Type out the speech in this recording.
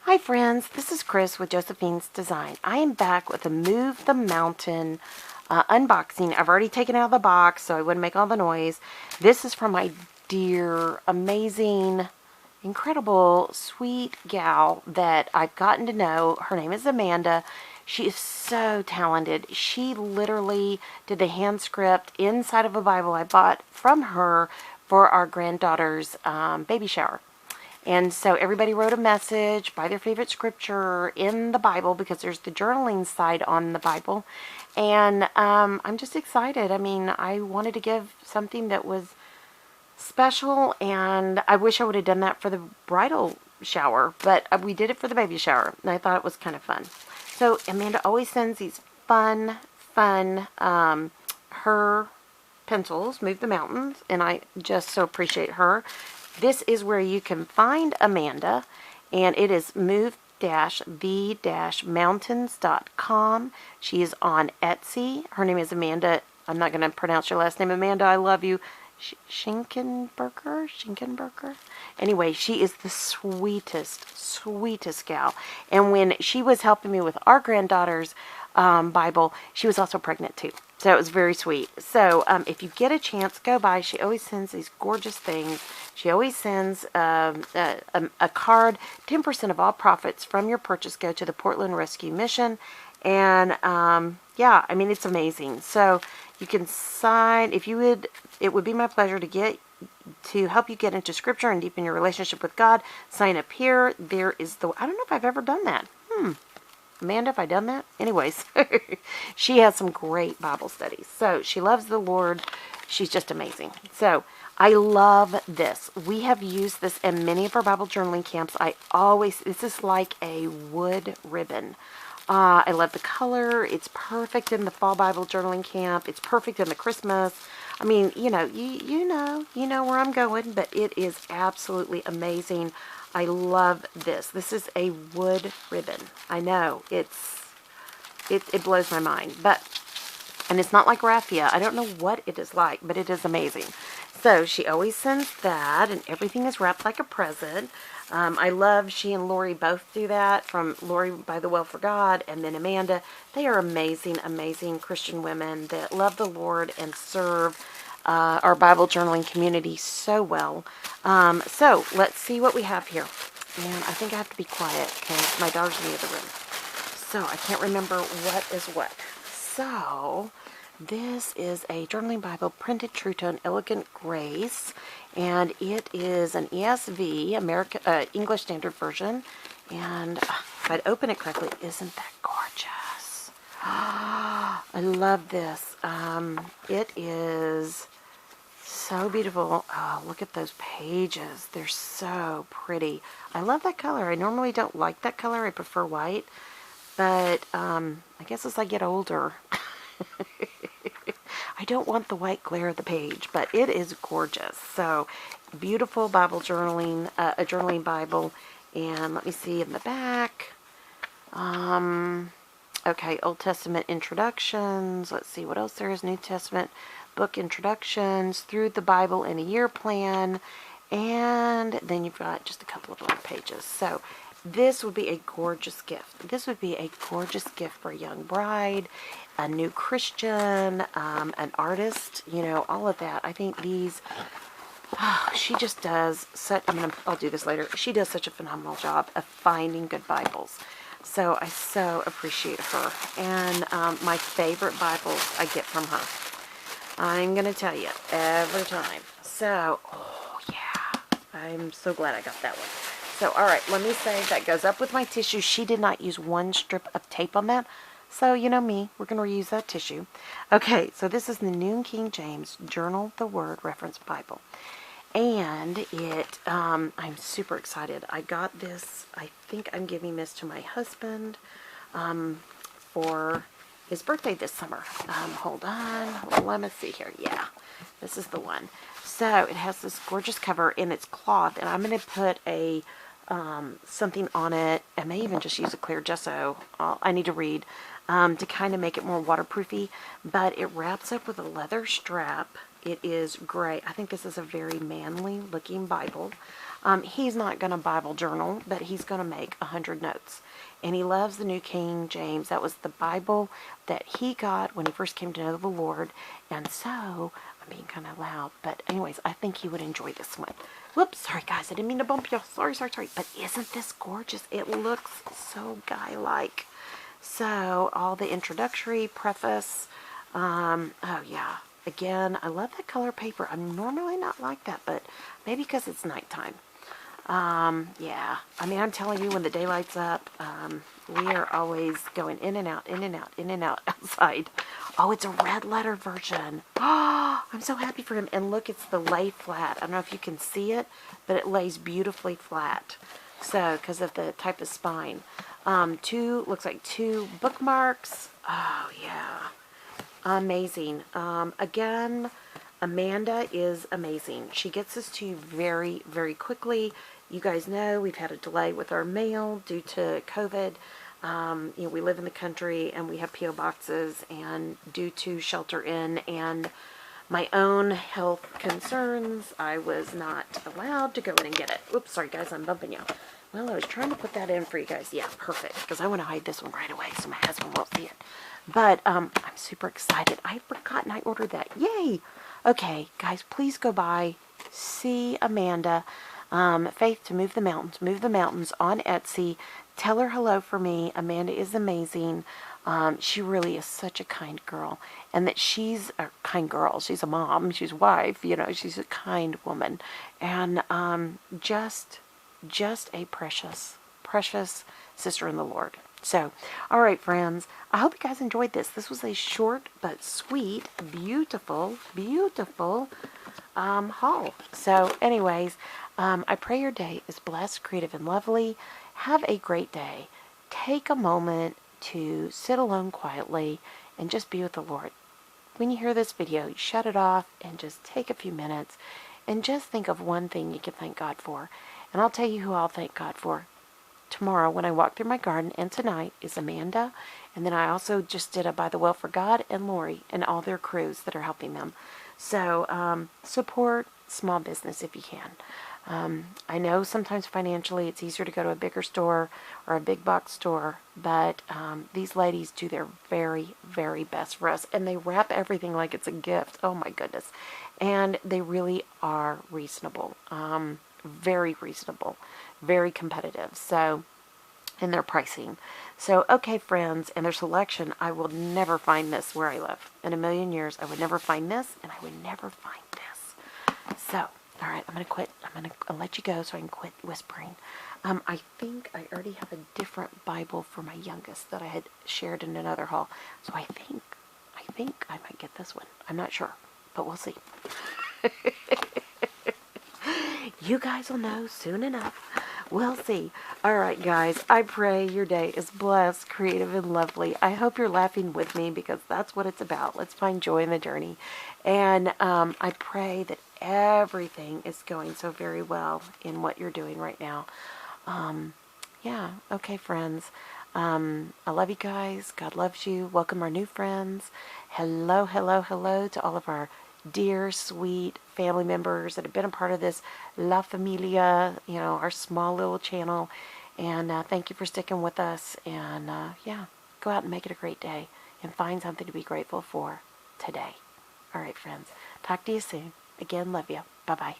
Hi friends, this is Chris with Josephine's Design. I am back with a Move the Mountain unboxing. I've already taken it out of the box so I wouldn't make all the noise. This is from my dear, amazing, incredible, sweet gal that I've gotten to know. Her name is Amanda. She is so talented. She literally did the hand script inside of a Bible I bought from her for our granddaughter's baby shower. And so everybody wrote a message by their favorite scripture in the Bible because there's the journaling side on the Bible. And I'm just excited. I mean, I wanted to give something that was special, and I wish I would have done that for the bridal shower, but we did it for the baby shower, and I thought it was kind of fun. So Amanda always sends these fun, her pencils, Move the Mountains, and I just so appreciate her. This is where you can find Amanda, and it is move-the-mountains.com. She is on Etsy. Her name is Amanda. I'm not going to pronounce your last name. Amanda, I love you. Schinkenberger. Anyway, she is the sweetest gal. And when she was helping me with our granddaughter's Bible, she was also pregnant too. So it was very sweet. So if you get a chance, go by. She always sends these gorgeous things. She always sends a card. 10% of all profits from your purchase go to the Portland Rescue Mission. And yeah, I mean, it's amazing. So you can sign, if you would, it would be my pleasure to help you get into scripture and deepen your relationship with God. Sign up here. There is I don't know if I've ever done that. Amanda, have I done that? Anyways, she has some great Bible studies. So she loves the Lord. She's just amazing. So I love this. We have used this in many of our Bible journaling camps. This is like a wood ribbon. I love the color. It's perfect in the fall Bible journaling camp. It's perfect in the Christmas. I mean, you know where I'm going, but it is absolutely amazing. I love this. This is a wood ribbon. I know it blows my mind, and it's not like raffia. I don't know what it is like, but it is amazing. So she always sends that, and everything is wrapped like a present. I love she and Lori both do that, from Lori by the Well for God, and then Amanda. They are amazing Christian women that love the Lord and serve our Bible journaling community so well. So let's see what we have here. And I think I have to be quiet because my dog's in the other room. So I can't remember what is what. So this is a journaling Bible, printed true tone, elegant grace, and it is an ESV, English Standard Version. And if I'd open it correctly, isn't that gorgeous? I love this. It is so beautiful. Oh, look at those pages. They're so pretty. I love that color. I normally don't like that color. I prefer white. But I guess as I get older, I don't want the white glare of the page, but it is gorgeous. So beautiful Bible journaling, a journaling Bible. And let me see in the back. Okay, Old Testament introductions. Let's see what else there is. New Testament book introductions, through the Bible in a year plan, and then you've got just a couple of other pages. So this would be a gorgeous gift. This would be a gorgeous gift for a young bride, a new Christian, an artist, all of that. I think these, she just does such, I'll do this later. She does such a phenomenal job of finding good Bibles. So I so appreciate her. And my favorite Bibles I get from her. I'm going to tell you every time. So, oh yeah, I'm so glad I got that one. So, all right, let me say that goes up with my tissue. She did not use one strip of tape on that. So, you know me, we're going to reuse that tissue. Okay, so this is the New King James Journal the Word Reference Bible. And I'm super excited. I got this, I think I'm giving this to my husband for his birthday this summer. Hold on. Let me see here. Yeah, this is the one. So it has this gorgeous cover, and it's cloth, and I'm going to put a something on it. I may even just use a clear gesso. I need to read to kind of make it more waterproofy, but it wraps up with a leather strap, It is gray. I think this is a very manly looking Bible. He's not going to Bible journal, but he's going to make 100 notes. And he loves the New King James. That was the Bible that he got when he first came to know the Lord. And so, I'm being kind of loud. But anyways, I think he would enjoy this one. Whoops, sorry guys, I didn't mean to bump you. Sorry. But isn't this gorgeous? It looks so guy-like. So, all the introductory, preface. Oh yeah. Again, I love that color paper. I'm normally not like that, but maybe because it's nighttime. Yeah. I mean, I'm telling you, when the daylight's up, we are always going in and out, in and out, in and out outside. Oh, it's a red letter version. Oh, I'm so happy for him. And look, it's the lay flat. I don't know if you can see it, but it lays beautifully flat. So, because of the type of spine. Looks like 2 bookmarks. Oh, yeah. Amazing. Again, Amanda is amazing. She gets this to you very, very quickly. You guys know we've had a delay with our mail due to COVID. We live in the country and we have P.O. boxes, and due to shelter in and my own health concerns, I was not allowed to go in and get it. Oops, sorry guys, I'm bumping you. Well, I was trying to put that in for you guys. Yeah, perfect, because I want to hide this one right away so my husband won't see it. But I'm super excited. I had forgotten I ordered that. Yay! Okay, guys, please go by, see Amanda, Faith to Move the Mountains on Etsy. Tell her hello for me. Amanda is amazing. She really is such a kind girl. And that she's a kind girl. She's a mom. She's a wife. She's a kind woman. And just a precious, precious sister in the Lord. So, all right, friends. I hope you guys enjoyed this. This was a short but sweet, beautiful, beautiful haul. So, anyways, I pray your day is blessed, creative, and lovely. Have a great day. Take a moment to sit alone quietly and just be with the Lord. When you hear this video, you shut it off and just take a few minutes and just think of one thing you can thank God for. And I'll tell you who I'll thank God for tomorrow when I walk through my garden, and tonight is Amanda. And then I also just did a By the Well for God and Lori and all their crews that are helping them. So support small business if you can. I know sometimes financially it's easier to go to a bigger store or a big box store, but these ladies do their very, very best for us, and they wrap everything like it's a gift. Oh my goodness. And they really are reasonable. Very reasonable, very competitive. So, in their pricing. So, okay, friends, and their selection, I will never find this where I live. In a million years, I would never find this, and I would never find this. So, all right, I'm going to quit. I'll let you go so I can quit whispering. I think I already have a different Bible for my youngest that I had shared in another haul. So I think I might get this one. I'm not sure, but we'll see. You guys will know soon enough. We'll see. All right, guys. I pray your day is blessed, creative, and lovely. I hope you're laughing with me because that's what it's about. Let's find joy in the journey. And I pray that everything is going so very well in what you're doing right now. Yeah. Okay, friends. I love you guys. God loves you. Welcome our new friends. Hello, hello, hello to all of our dear, sweet family members that have been a part of this La Familia, our small little channel. And thank you for sticking with us. And yeah, go out and make it a great day and find something to be grateful for today. All right, friends. Talk to you soon. Again, love you. Bye-bye.